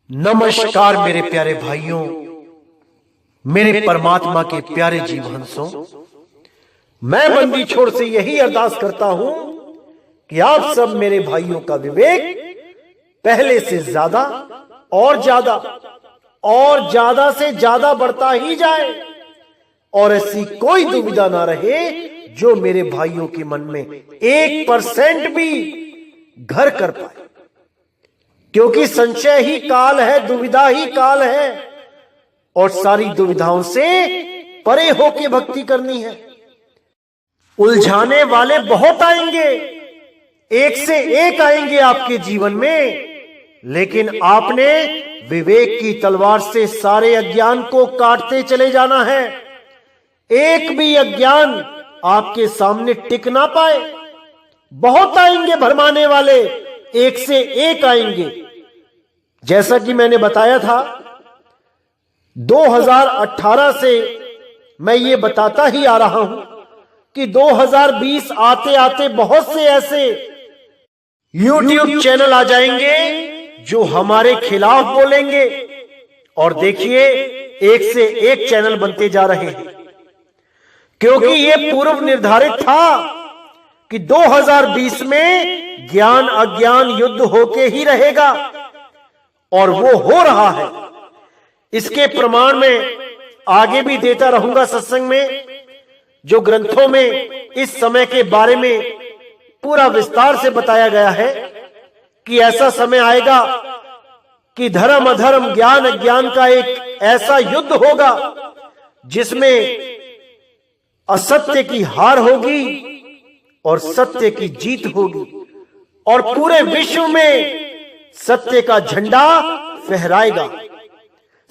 नमस्कार मेरे प्यारे भाइयों, मेरे परमात्मा के प्यारे जीवहंसों। मैं बंदी छोड़ से यही अरदास करता हूं कि आप सब मेरे भाइयों का विवेक पहले से ज्यादा और ज्यादा से ज्यादा बढ़ता ही जाए और ऐसी कोई दुविधा ना रहे जो मेरे भाइयों के मन में 1% भी घर कर पाए, क्योंकि संशय ही काल है, दुविधा ही काल है और सारी दुविधाओं से परे होके भक्ति करनी है। उलझाने वाले बहुत आएंगे, एक से एक आएंगे आपके जीवन में, लेकिन आपने विवेक की तलवार से सारे अज्ञान को काटते चले जाना है। एक भी अज्ञान आपके सामने टिक ना पाए। बहुत आएंगे भरमाने वाले, एक से एक आएंगे। जैसा कि मैंने बताया था, 2018 से मैं ये बताता ही आ रहा हूं कि 2020 आते आते बहुत से ऐसे YouTube चैनल आ जाएंगे जो हमारे खिलाफ बोलेंगे। और देखिए, एक से एक चैनल बनते जा रहे हैं, क्योंकि ये पूर्व निर्धारित था कि 2020 में ज्ञान अज्ञान युद्ध होके ही रहेगा और वो हो रहा है। इसके प्रमाण में आगे भी देता रहूंगा सत्संग में, जो ग्रंथों में इस समय के बारे में पूरा विस्तार से बताया गया है कि ऐसा समय आएगा कि धर्म अधर्म ज्ञान अज्ञान का एक ऐसा युद्ध होगा जिसमें असत्य की हार होगी और सत्य की जीत होगी और पूरे विश्व में सत्य का झंडा फहराएगा।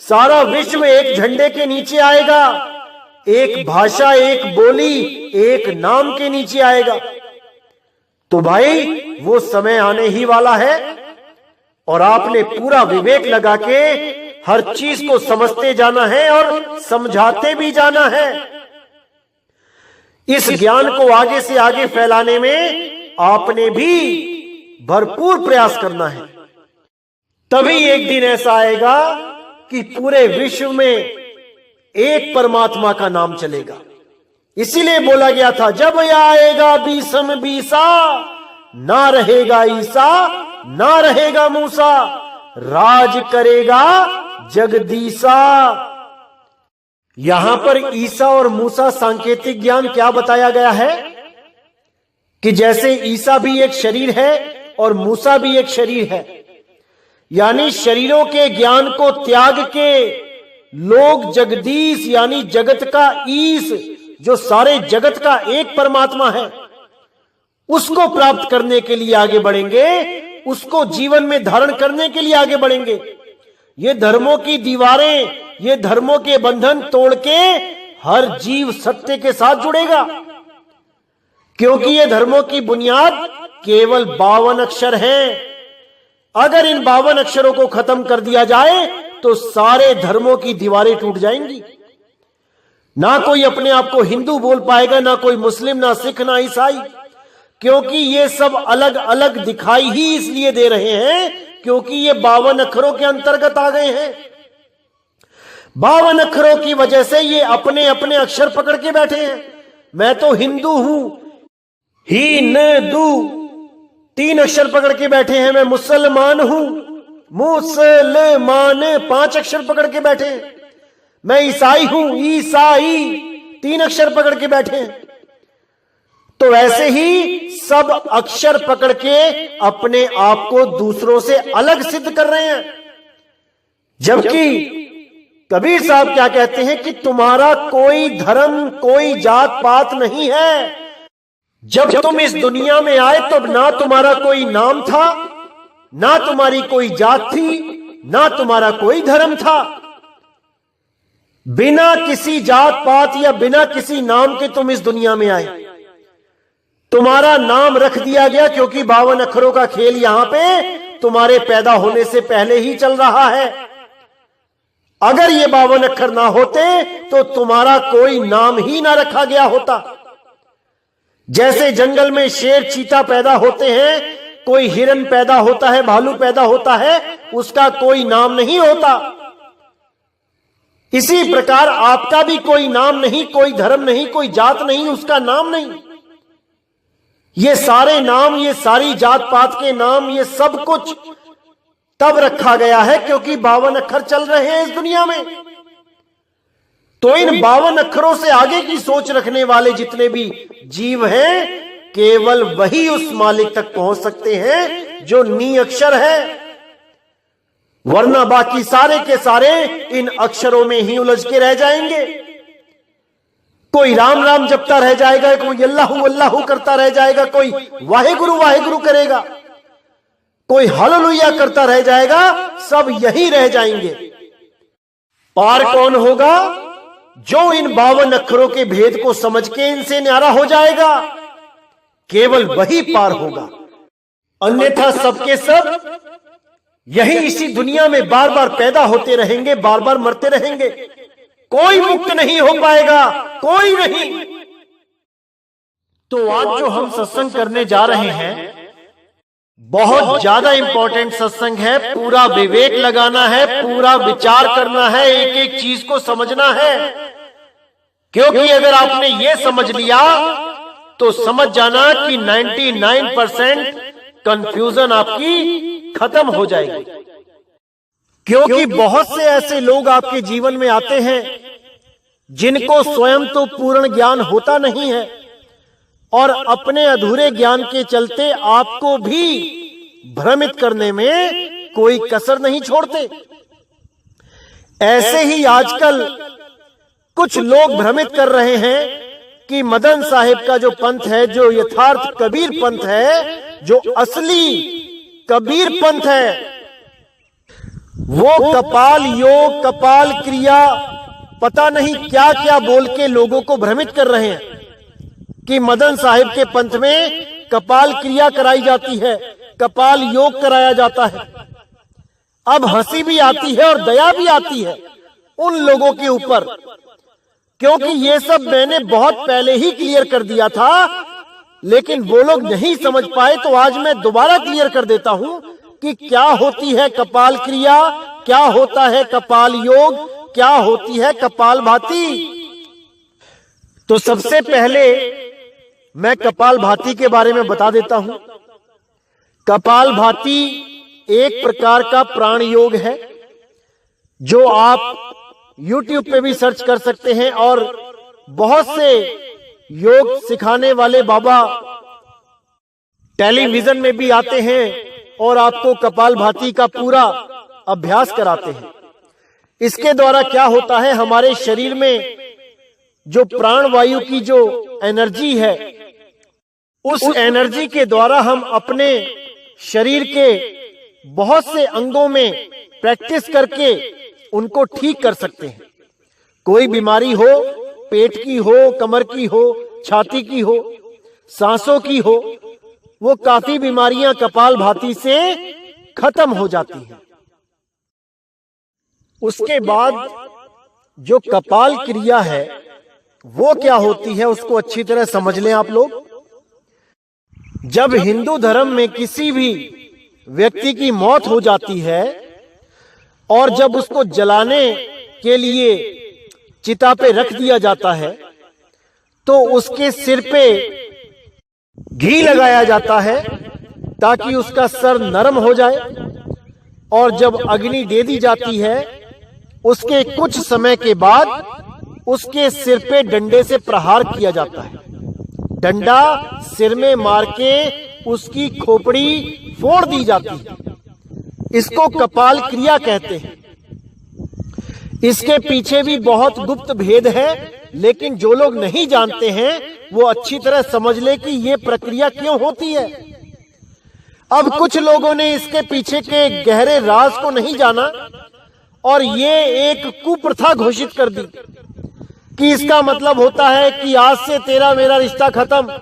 सारा विश्व एक झंडे के नीचे आएगा, एक भाषा, एक बोली, एक नाम के नीचे आएगा। तो भाई, वो समय आने ही वाला है और आपने पूरा विवेक लगा के हर चीज को समझते जाना है और समझाते भी जाना है। इस ज्ञान को आगे से आगे फैलाने में आपने भी भरपूर प्रयास करना है। तभी एक दिन ऐसा आएगा कि पूरे विश्व में एक परमात्मा का नाम चलेगा। इसीलिए बोला गया था, जब आएगा बीसम बीसा, ना रहेगा ईसा, ना रहेगा मूसा, राज करेगा जगदीसा। यहां पर ईसा और मूसा सांकेतिक ज्ञान क्या बताया गया है कि जैसे ईसा भी एक शरीर है और मूसा भी एक शरीर है, यानी शरीरों के ज्ञान को त्याग के लोग जगदीश यानी जगत का ईश, जो सारे जगत का एक परमात्मा है, उसको प्राप्त करने के लिए आगे बढ़ेंगे, उसको जीवन में धारण करने के लिए आगे बढ़ेंगे। ये धर्मों की दीवारें, ये धर्मों के बंधन तोड़ के हर जीव सत्य के साथ जुड़ेगा, क्योंकि ये धर्मों की बुनियाद केवल 52 अक्षर हैं। अगर इन 52 अक्षरों को खत्म कर दिया जाए तो सारे धर्मों की दीवारें टूट जाएंगी। ना कोई अपने आप को हिंदू बोल पाएगा, ना कोई मुस्लिम, ना सिख, ना ईसाई, क्योंकि ये सब अलग अलग दिखाई ही इसलिए दे रहे हैं क्योंकि ये 52 अक्षरों के अंतर्गत आ गए हैं। 52 अक्षरों की वजह से ये अपने अपने अक्षर पकड़ के बैठे हैं। मैं तो हिंदू हूं, ही न दू 3 अक्षर पकड़ के बैठे हैं। मैं मुसलमान हूं, मुसलमान 5 अक्षर पकड़ के बैठे हैं। मैं ईसाई हूं, ईसाई 3 अक्षर पकड़ के बैठे हैं। तो ऐसे ही सब अक्षर पकड़ के अपने आप को दूसरों से अलग सिद्ध कर रहे हैं। जबकि कबीर साहब क्या कहते हैं कि तुम्हारा कोई धर्म, कोई जात पात नहीं है। जब तुम इस दुनिया में आए तब ना तुम्हारा कोई नाम था, ना तुम्हारी कोई जात थी, ना तुम्हारा कोई धर्म था। बिना किसी जात पात या बिना किसी नाम के तुम इस दुनिया में आए। तुम्हारा नाम रख दिया गया क्योंकि 52 अक्षरों का खेल यहां पे तुम्हारे पैदा होने से पहले ही चल रहा है। अगर ये 52 अक्षर ना होते तो तुम्हारा कोई नाम ही ना रखा गया होता। जैसे जंगल में शेर चीता पैदा होते हैं कोई हिरन पैदा होता है, भालू पैदा होता है, उसका कोई नाम नहीं होता। इसी प्रकार आपका भी कोई नाम नहीं, कोई धर्म नहीं, कोई जात नहीं, उसका नाम नहीं। ये सारे नाम, ये सारी जात पात के नाम, ये सब कुछ तब रखा गया है क्योंकि 52 अक्षर चल रहे हैं इस दुनिया में। तो इन 52 अक्षरों से आगे की सोच रखने वाले जितने भी जीव हैं, केवल वही उस मालिक तक पहुंच सकते हैं जो नी अक्षर है, वरना बाकी सारे के सारे इन अक्षरों में ही उलझ के रह जाएंगे। कोई राम राम जपता रह जाएगा, कोई अल्लाहू अल्लाहू करता रह जाएगा, कोई वाहेगुरु वाहेगुरु करेगा, कोई हालेलुया करता रह जाएगा, सब यही रह जाएंगे। पार कौन होगा? जो इन 52 अक्षरों के भेद को समझ के इनसे न्यारा हो जाएगा, केवल वही पार होगा। अन्यथा सबके सब यही इसी दुनिया में बार बार पैदा होते रहेंगे, बार बार मरते रहेंगे, कोई मुक्त नहीं हो पाएगा, कोई नहीं। तो आज जो हम सत्संग करने जा रहे हैं, बहुत ज्यादा इंपॉर्टेंट सत्संग है। पूरा विवेक लगाना है, पूरा विचार करना है, एक एक चीज को समझना है। क्योंकि अगर आपने ये समझ लिया तो समझ जाना कि 99% कंफ्यूजन आपकी खत्म हो जाएगी। क्योंकि बहुत से ऐसे लोग आपके जीवन में आते हैं जिनको स्वयं तो पूर्ण ज्ञान होता नहीं है और अपने अधूरे ज्ञान के चलते आपको भी भ्रमित करने में कोई कसर नहीं छोड़ते। ऐसे ही आजकल कुछ लोग भ्रमित कर रहे हैं कि मदन साहिब का जो पंथ है, जो यथार्थ कबीर पंथ है, जो असली कबीर पंथ है, वो कपाल योग, कपाल क्रिया, पता नहीं क्या क्या बोल के लोगों को भ्रमित कर रहे हैं कि मदन साहिब के पंथ में कपाल क्रिया कराई जाती है, कपाल योग कराया जाता है। अब हंसी भी आती है और दया भी आती है उन लोगों के ऊपर, क्योंकि ये सब मैंने बहुत पहले ही क्लियर कर दिया था, लेकिन वो लोग नहीं समझ पाए। तो आज मैं दोबारा क्लियर कर देता हूं कि क्या होती है कपाल क्रिया, क्या होता है कपाल योग, क्या होती है कपाल भाती। तो सबसे पहले मैं कपाल भाती के बारे में बता देता हूं। कपाल भाती एक प्रकार का प्राण योग है जो आप YouTube पे भी सर्च कर सकते हैं, और बहुत से योग सिखाने वाले बाबा टेलीविजन में भी आते हैं और आपको कपाल भाती का पूरा अभ्यास कराते हैं। इसके द्वारा क्या होता है, हमारे शरीर में जो प्राण वायु की जो एनर्जी है, उस एनर्जी के द्वारा हम अपने शरीर के बहुत से अंगों में प्रैक्टिस करके उनको ठीक कर सकते हैं। कोई बीमारी हो, पेट की हो, कमर की हो, छाती की हो, सांसों की हो, वो काफी बीमारियां कपाल भाती से खत्म हो जाती हैं। उसके बाद जो कपाल क्रिया है वो क्या होती है, उसको अच्छी तरह समझ लें आप लोग। जब हिंदू धर्म में किसी भी व्यक्ति की मौत हो जाती है और जब उसको जलाने के लिए चिता पे रख दिया जाता है, तो उसके सिर पे घी लगाया जाता है ताकि उसका सर नरम हो जाए, और जब अग्नि दे दी जाती है उसके कुछ समय के बाद उसके सिर पे डंडे से प्रहार किया जाता है। डंडा सिर में मार के उसकी खोपड़ी फोड़ दी जाती है। इसको कपाल क्रिया कहते हैं। इसके पीछे भी बहुत गुप्त भेद है, लेकिन जो लोग नहीं जानते हैं वो अच्छी तरह समझ ले कि ये प्रक्रिया क्यों होती है। अब कुछ लोगों ने इसके पीछे के गहरे राज को नहीं जाना और ये एक कुप्रथा घोषित कर दी कि इसका मतलब होता है कि आज से तेरा मेरा रिश्ता खत्म।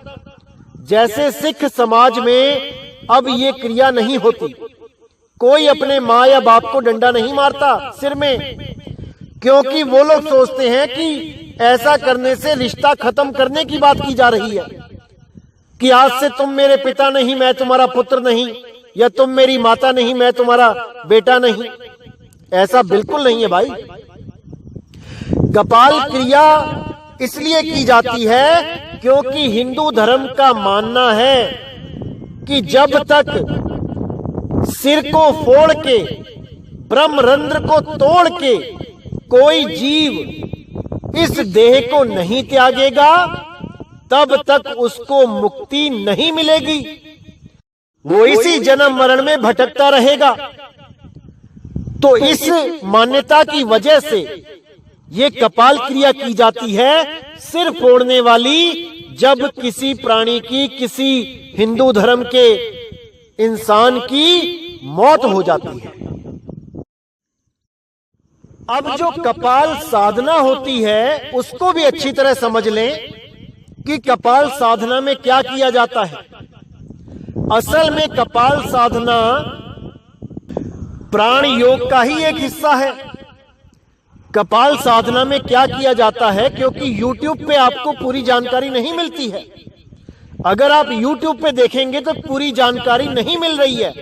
जैसे सिख समाज में अब ये क्रिया नहीं होती, कोई अपने माँ या बाप को डंडा नहीं मारता सिर में, क्योंकि वो लोग सोचते हैं कि ऐसा करने से रिश्ता खत्म करने की बात की जा रही है, कि आज से तुम मेरे पिता नहीं, मैं तुम्हारा पुत्र नहीं, या तुम मेरी माता नहीं, मैं तुम्हारा बेटा नहीं। ऐसा बिल्कुल नहीं है भाई। कपाल क्रिया इसलिए की जाती है क्योंकि हिंदू धर्म का मानना है कि जब तक सिर को फोड़ के, ब्रह्मरंध्र को तोड़ के कोई जीव इस देह को नहीं त्यागेगा, तब तक उसको मुक्ति नहीं मिलेगी। वो इसी जन्म मरण में भटकता रहेगा। तो इस मान्यता की वजह से ये कपाल क्रिया की जाती है, सिर फोड़ने वाली, जब किसी प्राणी की, किसी हिंदू धर्म के इंसान की मौत हो जाती है। अब जो कपाल साधना होती है उसको भी अच्छी तरह समझ लें कि कपाल साधना में क्या किया जाता है। असल में कपाल साधना प्राण योग का ही एक हिस्सा है। कपाल साधना में क्या किया जाता है, क्योंकि YouTube पे आपको पूरी जानकारी नहीं मिलती है। अगर आप YouTube पे देखेंगे तो पूरी जानकारी नहीं मिल रही है,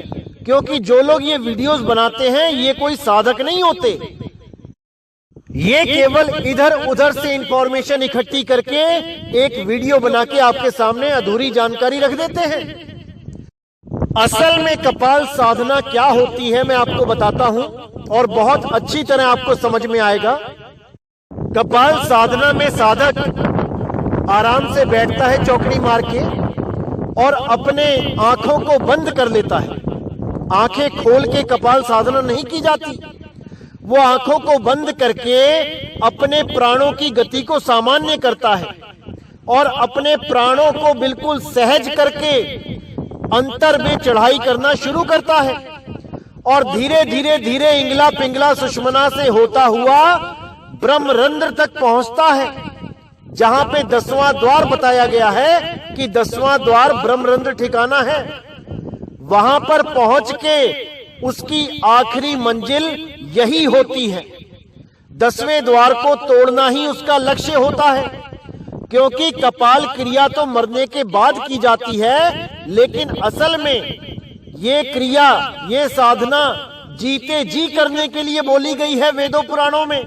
क्योंकि जो लोग ये वीडियोस बनाते हैं ये कोई साधक नहीं होते। ये केवल इधर उधर से इंफॉर्मेशन इकट्ठी करके एक वीडियो बना के आपके सामने अधूरी जानकारी रख देते हैं। असल में कपाल साधना क्या होती है मैं आपको बताता हूं, और बहुत अच्छी तरह आपको समझ में आएगा। कपाल साधना में साधक आराम से बैठता है चौकड़ी मार के और अपने आंखों को बंद कर लेता है। आंखें खोल के कपाल साधना नहीं की जाती। वो आंखों को बंद करके अपने प्राणों की गति को सामान्य करता है और अपने प्राणों को बिल्कुल सहज करके अंतर में चढ़ाई करना शुरू करता है, और धीरे धीरे धीरे इंगला पिंगला सुषुम्ना से होता हुआ ब्रह्मरंध्र तक पहुंचता है, जहां पे 10वां द्वार बताया गया है कि 10वां द्वार ब्रह्मरंध्र ठिकाना है। वहां पर पहुंच के उसकी आखिरी मंजिल यही होती है। 10वें द्वार को तोड़ना ही उसका लक्ष्य होता है, क्योंकि कपाल क्रिया तो मरने के बाद की जाती है, लेकिन असल में ये क्रिया, ये साधना जीते जी करने के लिए बोली गई है वेदों पुराणों में,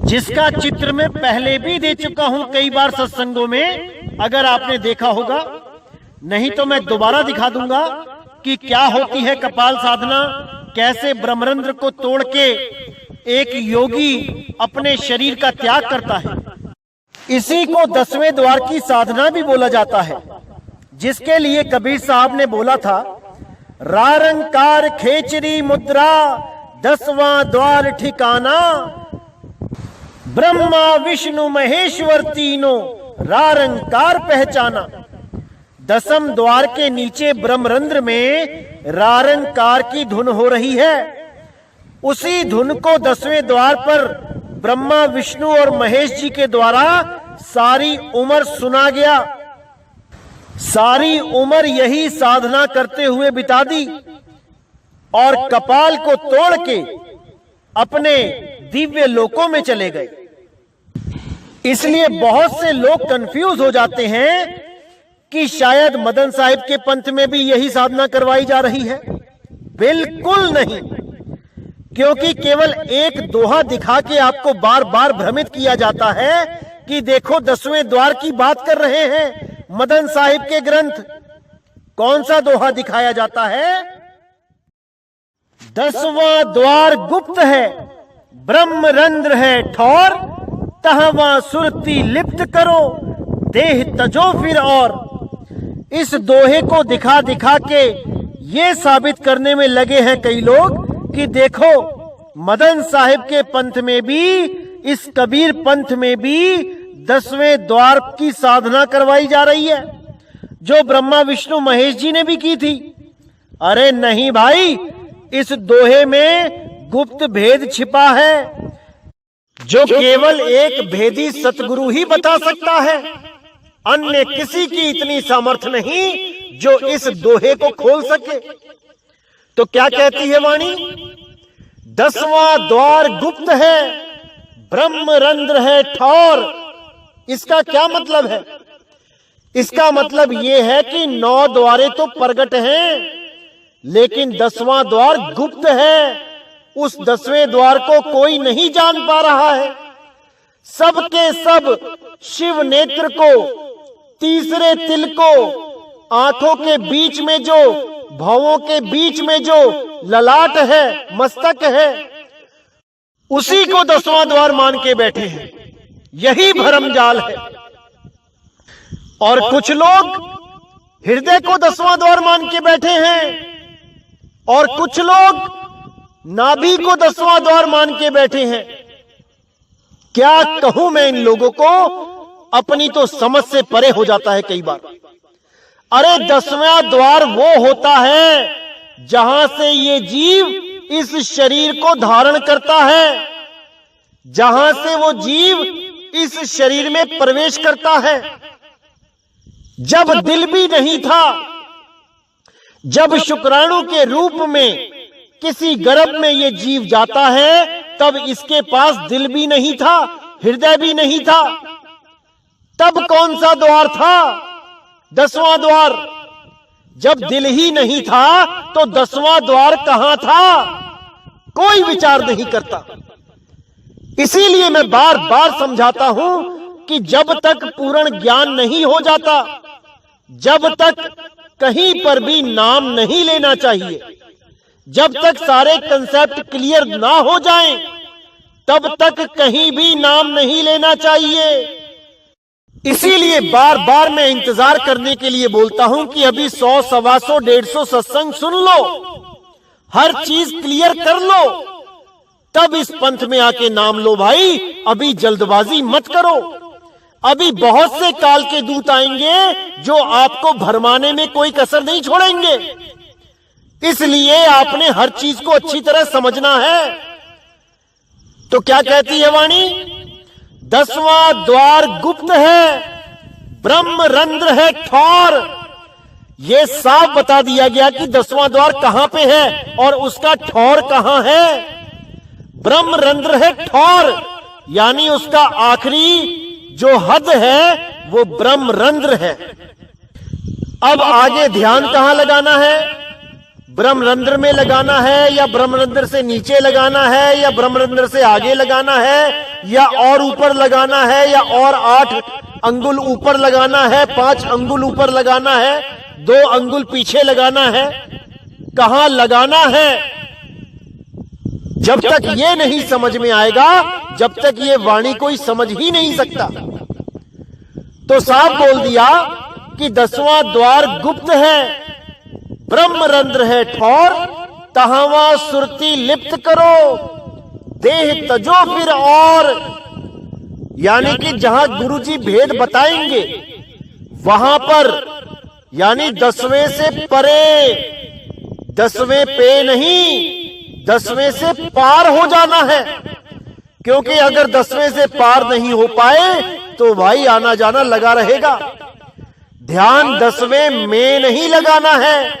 जिसका चित्र मैं पहले भी दे चुका हूं कई बार सत्संगों में, अगर आपने देखा होगा। नहीं तो मैं दोबारा दिखा दूंगा कि क्या होती है कपाल साधना, कैसे ब्रह्मरंध्र को तोड़ के एक योगी अपने शरीर का त्याग करता है। इसी को 10वें द्वार की साधना भी बोला जाता है, जिसके लिए कबीर साहब ने बोला था, रारंकार खेचरी मुद्रा 10वां द्वार ठिकाना, ब्रह्मा विष्णु महेश्वर तीनों रारंकार पहचाना। 10वें द्वार के नीचे ब्रह्मरंध्र में रारंकार की धुन हो रही है। उसी धुन को 10वें द्वार पर ब्रह्मा विष्णु और महेश जी के द्वारा सारी उम्र सुना गया। सारी उम्र यही साधना करते हुए बिता दी और कपाल को तोड़ के अपने दिव्य लोकों में चले गए। इसलिए बहुत से लोग कंफ्यूज हो जाते हैं कि शायद मदन साहिब के पंथ में भी यही साधना करवाई जा रही है। बिल्कुल नहीं, क्योंकि केवल एक दोहा दिखा के आपको बार बार भ्रमित किया जाता है कि देखो 10वें द्वार की बात कर रहे हैं मदन साहिब के ग्रंथ। कौन सा दोहा दिखाया जाता है? 10वां द्वार गुप्त है, ब्रह्मरंध्र है ठौर, तहवां सुरती लिप्त करो, देह तजो फिर। और इस दोहे को दिखा दिखा के ये साबित करने में लगे हैं कई लोग कि देखो मदन साहिब के पंथ में भी, इस कबीर पंथ में भी 10वें द्वार की साधना करवाई जा रही है, जो ब्रह्मा विष्णु महेश जी ने भी की थी। अरे नहीं भाई, इस दोहे में गुप्त भेद छिपा है, जो केवल एक भेदी सतगुरु ही बता सकता है। अन्य किसी की इतनी सामर्थ्य नहीं जो इस दोहे को खोल सके। तो क्या कहती है वाणी? 10वां द्वार गुप्त है, ब्रह्मरंध्र है ठौर। इसका क्या मतलब है इसका मतलब यह है कि 9 द्वारे तो प्रगट हैं, लेकिन 10वां द्वार गुप्त है। उस 10वें द्वार को कोई नहीं जान पा रहा है। सबके सब शिव नेत्र को, तीसरे तिल को, आंखों के बीच में जो, भौवों के बीच में जो ललाट है, मस्तक है, उसी को 10वां द्वार मान के बैठे हैं। यही भरमजाल है। और कुछ लोग हृदय को 10वां द्वार मान के बैठे हैं, और कुछ लोग नाभि को 10वां द्वार मान के बैठे हैं। क्या कहूं मैं इन लोगों को, अपनी तो समझ से परे हो जाता है कई बार। अरे 10वां द्वार वो होता है जहां से ये जीव इस शरीर को धारण करता है, जहां से वो जीव इस शरीर में प्रवेश करता है। जब दिल भी नहीं था, जब शुक्राणु के रूप में किसी गर्भ में ये जीव जाता है, तब इसके पास दिल भी नहीं था, हृदय भी नहीं था। तब कौन सा द्वार था? 10वां द्वार। जब दिल ही नहीं था तो 10वां द्वार कहां था? कोई विचार नहीं करता। इसीलिए मैं बार बार समझाता हूं कि जब तक पूर्ण ज्ञान नहीं हो जाता, जब तक कहीं पर भी नाम नहीं लेना चाहिए, जब तक सारे कंसेप्ट क्लियर ना हो जाएं, तब तक कहीं भी नाम नहीं लेना चाहिए। इसीलिए बार बार मैं इंतजार करने के लिए बोलता हूं कि अभी 100, 125, 150 सत्संग सुन लो, हर चीज क्लियर कर लो, तब इस पंथ में आके नाम लो भाई। अभी जल्दबाजी मत करो। अभी बहुत से काल के दूत आएंगे जो आपको भरमाने में कोई कसर नहीं छोड़ेंगे। इसलिए आपने हर चीज को अच्छी तरह समझना है। तो क्या कहती है वाणी? 10वां द्वार गुप्त है, ब्रह्म रंध्र है ठौर। यह साफ बता दिया गया कि 10वां द्वार कहां पे है और उसका ठौर कहां है। ब्रह्म रंध्र है ठौर, यानी उसका आखिरी जो हद है वो ब्रह्म रंध्र है। अब आगे ध्यान कहां लगाना है? ब्रह्मरंध्र में लगाना है, या ब्रह्मरंध्र से नीचे लगाना है, या ब्रह्मरंध्र से आगे लगाना है, या और ऊपर लगाना है, या और 8 अंगुल ऊपर लगाना है, 5 अंगुल ऊपर लगाना है, 2 अंगुल पीछे लगाना है? कहां लगाना है? जब तक ये नहीं समझ में आएगा, जब तक ये वाणी कोई समझ ही नहीं सकता। तो साफ बोल दिया कि 10वां द्वार गुप्त है, ब्रह्मरंध्र है ठौर, तहावा सुरती लिप्त करो, देह तजो फिर और। यानी कि जहां गुरुजी भेद बताएंगे वहां पर, यानी 10वें से परे, 10वें पे नहीं, 10वें से पार हो जाना है। क्योंकि अगर 10वें से पार नहीं हो पाए तो भाई आना जाना लगा रहेगा। ध्यान 10वें में नहीं लगाना है,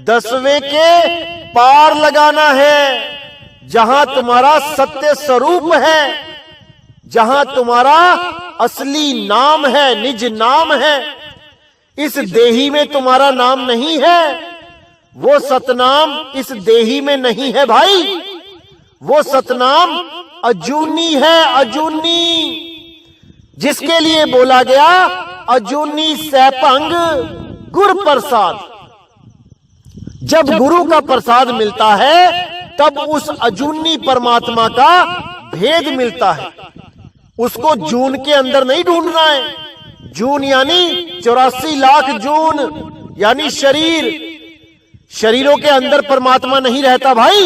10वें के पार लगाना है, जहां तुम्हारा सत्य स्वरूप है, जहां तुम्हारा असली नाम है, निज नाम है। इस देही में तुम्हारा नाम नहीं है, वो सतनाम इस देही में नहीं है भाई। वो सतनाम अजूनी है, अजूनी, जिसके लिए बोला गया अजूनी सैपंग गुर प्रसाद। जब गुरु का प्रसाद मिलता है तब उस अजूनी परमात्मा का भेद मिलता है। उसको जून के अंदर नहीं ढूंढना है। जून यानी 84 लाख जून, यानी शरीर, शरीरों के अंदर परमात्मा नहीं रहता भाई।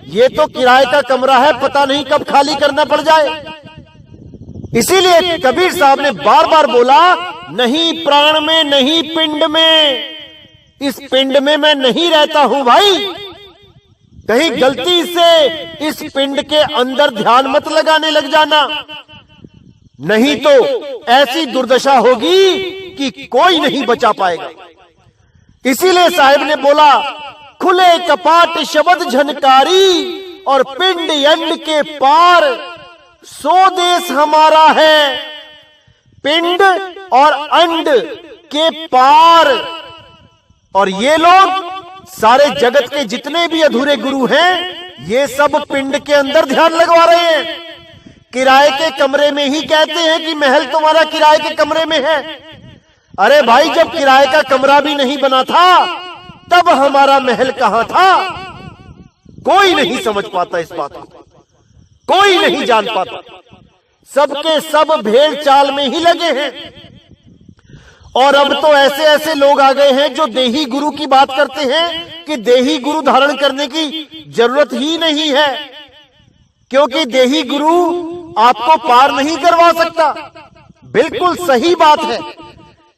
ये तो किराए का कमरा है, पता नहीं कब खाली करना पड़ जाए। इसीलिए कबीर साहब ने बार बार बोला, नहीं प्राण में, नहीं पिंड में, इस पिंड में मैं नहीं रहता हूं भाई। कहीं गलती से इस पिंड के अंदर ध्यान मत लगाने लग जाना, नहीं तो ऐसी दुर्दशा होगी कि कोई नहीं बचा पाएगा। इसीलिए साहिब ने बोला, खुले कपाट शब्द झनकारी और पिंड यंड के पार, सो देश हमारा है। पिंड और अंड के पार। और ये लोग सारे जगत के जितने भी अधूरे गुरु हैं, ये सब पिंड के अंदर ध्यान लगवा रहे हैं। किराए के कमरे में ही कहते हैं कि महल तुम्हारा किराए के कमरे में है। अरे भाई, जब किराए का कमरा भी नहीं बना था तब हमारा महल कहां था? कोई नहीं समझ पाता इस बात को, कोई नहीं जान पाता। सबके सब भेड़ चाल में ही लगे हैं। और अब तो ऐसे ऐसे लोग आ गए हैं जो देही गुरु की बात करते हैं कि देही गुरु धारण करने की जरूरत ही नहीं है, क्योंकि देही गुरु आपको पार नहीं करवा सकता। बिल्कुल सही बात है,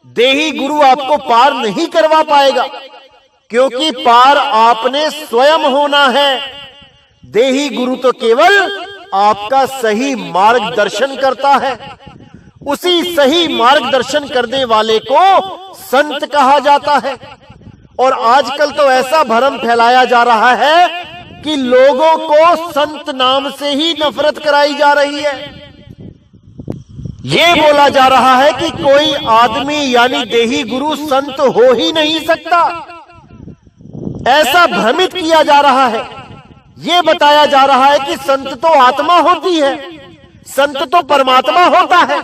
देही गुरु आपको पार नहीं करवा पाएगा, क्योंकि पार आपने स्वयं होना है। देही गुरु तो केवल आपका सही मार्गदर्शन करता है। उसी सही मार्गदर्शन करने वाले को संत कहा जाता है। और आजकल तो ऐसा भ्रम फैलाया जा रहा है कि लोगों को संत नाम से ही नफरत कराई जा रही है। ये बोला जा रहा है कि कोई आदमी यानी देही गुरु संत हो ही नहीं सकता। ऐसा भ्रमित किया जा रहा है। ये बताया जा रहा है कि संत तो आत्मा होती है, संत तो परमात्मा होता है।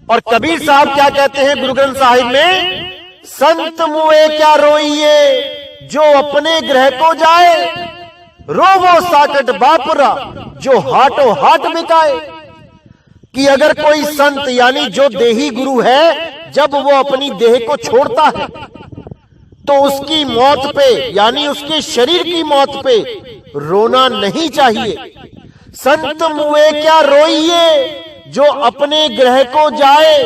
और कबीर साहब क्या कहते हैं गुरु ग्रंथ साहिब में? संत मुए क्या रोइए जो अपने ग्रह को जाए, रोवो साकट बापुरा जो हाटो हाट बिकाए। कि अगर कोई संत यानी जो देही गुरु है, जब वो अपनी देह को छोड़ता है तो उसकी मौत पे यानी उसके शरीर की मौत पे रोना नहीं चाहिए। संत मुए क्या रोइए जो अपने ग्रह को जाए,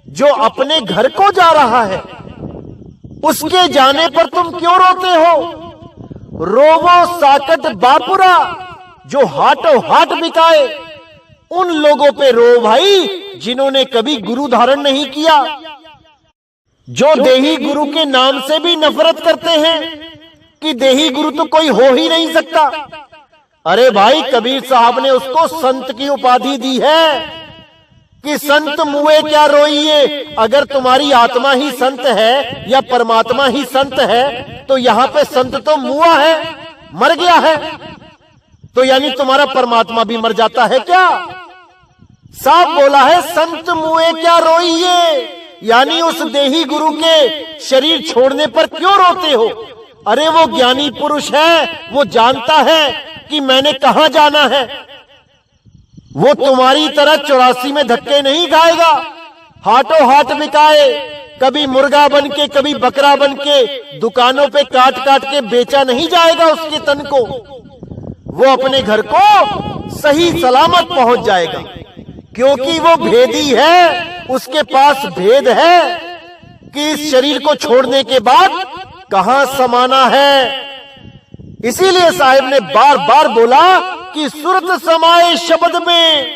जो अपने घर को जा रहा है उसके जाने पर तुम क्यों रोते हो? रोवो साकट बापुरा जो हाटो हाट बिकाए। उन लोगों पे रो भाई जिन्होंने कभी गुरु धारण नहीं किया, जो देही गुरु के नाम से भी नफरत करते हैं कि देही गुरु तो कोई हो ही नहीं सकता। अरे भाई, कबीर साहब ने उसको संत की उपाधि दी है कि संत मुए क्या रोइए। अगर तुम्हारी आत्मा ही संत है या परमात्मा ही संत है तो यहां पे संत तो मुआ है, मर गया है। तो यानी तुम्हारा परमात्मा भी मर जाता है क्या? साफ बोला है, संत मुए क्या रोइए, यानी उस देही गुरु के शरीर छोड़ने पर क्यों रोते हो? अरे वो ज्ञानी पुरुष है, वो जानता है कि मैंने कहां जाना है। वो तुम्हारी तरह 84 में धक्के नहीं खाएगा, हाटो हाट बिकाए। कभी मुर्गा बन के कभी बकरा बन के दुकानों पे काट काट के बेचा नहीं जाएगा उसके तन को। वो अपने घर को सही सलामत पहुंच जाएगा, क्योंकि वो भेदी है। उसके पास भेद है कि इस शरीर को छोड़ने के बाद कहां समाना है। इसीलिए साहिब ने बार बार बोला कि सुरत समाए शब्द में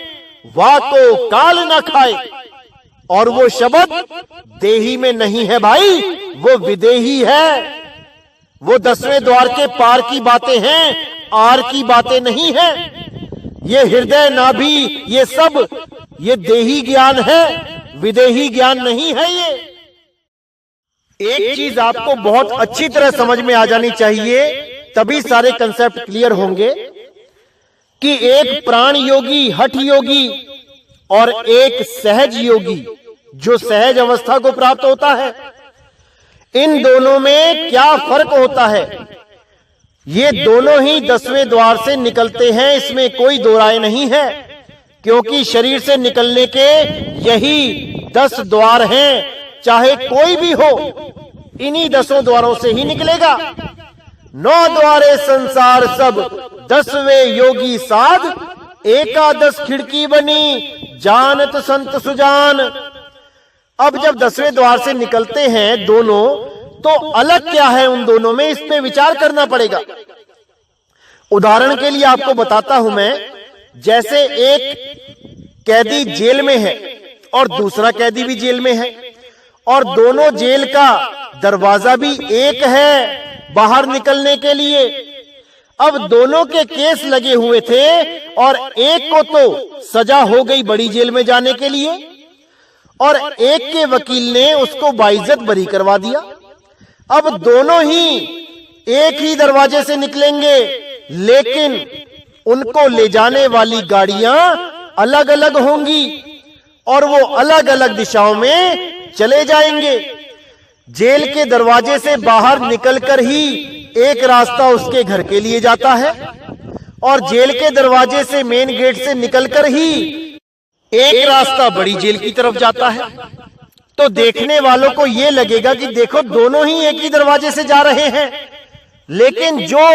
वाको काल न खाए। और वो शब्द देही में नहीं है भाई, वो विदेही है। वो 10वें द्वार के पार की बातें हैं, आर की बातें नहीं है। ये हृदय नाभि ये सब ये देही ज्ञान है, विदेही ज्ञान नहीं है। ये एक चीज आपको बहुत अच्छी तरह समझ में आ जानी चाहिए, तभी सारे कंसेप्ट क्लियर होंगे कि एक प्राण योगी हठ योगी और एक सहज योगी जो सहज अवस्था को प्राप्त होता है, इन दोनों में क्या फर्क होता है? ये दोनों ही 10वें द्वार से निकलते हैं, इसमें कोई दो राय नहीं है। क्योंकि शरीर से निकलने के यही 10 द्वार हैं, चाहे कोई भी हो इन्हीं 10 द्वारों से ही निकलेगा। 9 द्वारे संसार सब 10वें योगी साध, एकादश खिड़की बनी जानत संत सुजान। अब जब 10वें द्वार से निकलते हैं दोनों, तो अलग क्या है उन दोनों में, इस पे विचार करना पड़ेगा। उदाहरण के लिए आपको बताता हूं मैं, जैसे एक कैदी जेल में है और दूसरा कैदी भी जेल में है, और दोनों जेल का दरवाजा भी एक है बाहर निकलने के लिए। अब दोनों के केस लगे हुए थे और एक को तो सजा हो गई बड़ी जेल में जाने के लिए, और एक के वकील ने उसको बाइज्जत बरी करवा दिया। अब दोनों ही एक ही दरवाजे से निकलेंगे, लेकिन उनको ले जाने वाली गाड़ियां अलग अलग होंगी और वो अलग अलग दिशाओं में चले जाएंगे। जेल के दरवाजे से बाहर निकलकर ही एक रास्ता उसके घर के लिए जाता है और जेल के दरवाजे से मेन गेट से निकलकर ही एक रास्ता बड़ी जेल की तरफ जाता है। तो देखने वालों को यह लगेगा कि देखो दोनों ही एक ही दरवाजे से जा रहे हैं, लेकिन जो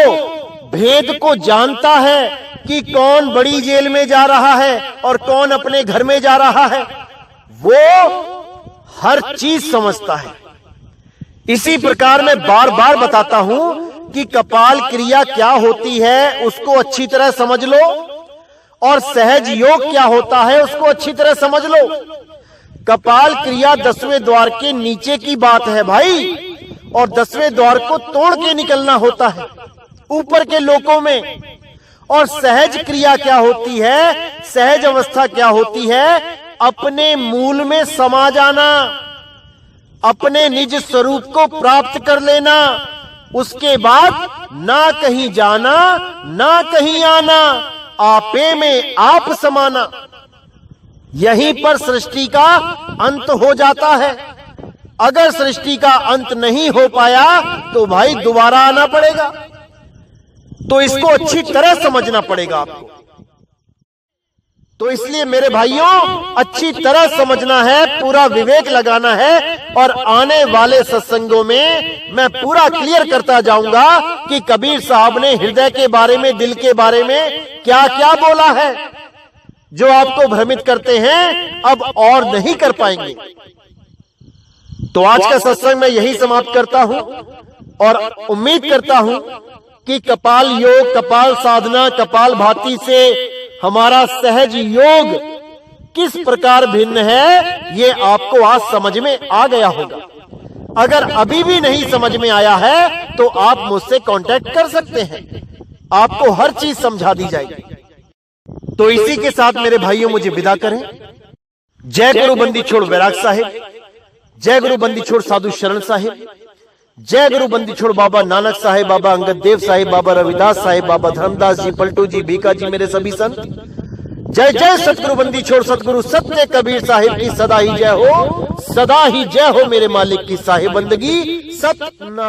भेद को जानता है कि कौन बड़ी जेल में जा रहा है और कौन अपने घर में जा रहा है, वो हर चीज समझता है। इसी प्रकार मैं बार बार बताता हूं कि कपाल क्रिया क्या होती है उसको अच्छी तरह समझ लो, और सहज योग क्या होता है उसको अच्छी तरह समझ लो। कपाल क्रिया 10वें द्वार के नीचे की बात है भाई, और 10वें द्वार को तोड़ के निकलना होता है ऊपर के लोकों में। और सहज क्रिया क्या होती है, सहज अवस्था क्या होती है, अपने मूल में समा जाना, अपने निज स्वरूप को प्राप्त कर लेना, उसके बाद ना कहीं जाना ना कहीं आना, आपे में आप समाना। यहीं पर सृष्टि का अंत हो जाता है। अगर सृष्टि का अंत नहीं हो पाया तो भाई दोबारा आना पड़ेगा। तो इसको अच्छी तरह समझना पड़ेगा आपको। तो इसलिए मेरे भाइयों अच्छी तरह समझना है, पूरा विवेक लगाना है, और आने वाले सत्संगों में मैं पूरा क्लियर करता जाऊंगा कि कबीर साहब ने हृदय के बारे में, दिल के बारे में क्या क्या बोला है। जो आपको भ्रमित करते हैं अब और नहीं कर पाएंगे। तो आज का सत्संग मैं यही समाप्त करता हूं और उम्मीद करता हूं कि कपाल योग, कपाल साधना, कपाल भाती से हमारा सहज योग किस प्रकार भिन्न है ये आपको आज समझ में आ गया होगा। अगर अभी भी नहीं समझ में आया है तो आप मुझसे कांटेक्ट कर सकते हैं, आपको हर चीज समझा दी जाएगी। तो इसी के साथ मेरे भाइयों मुझे विदा करें। जय गुरु बंदी छोड़ वैराग साहिब, जय गुरु बंदी छोड़ साधु शरण साहिब, जय गुरु बंदी छोड़ बाबा नानक साहिब, बाबा अंगद देव साहिब, बाबा रविदास साहिब, बाबा धर्मदास जी, पलटू जी, भीखा जी, मेरे सभी संत। जय जय सतगुरु बंदी छोड़ सतगुरु सत्य कबीर साहिब की सदा ही जय हो, सदा ही जय हो। मेरे मालिक की साहिब बंदगी सतना।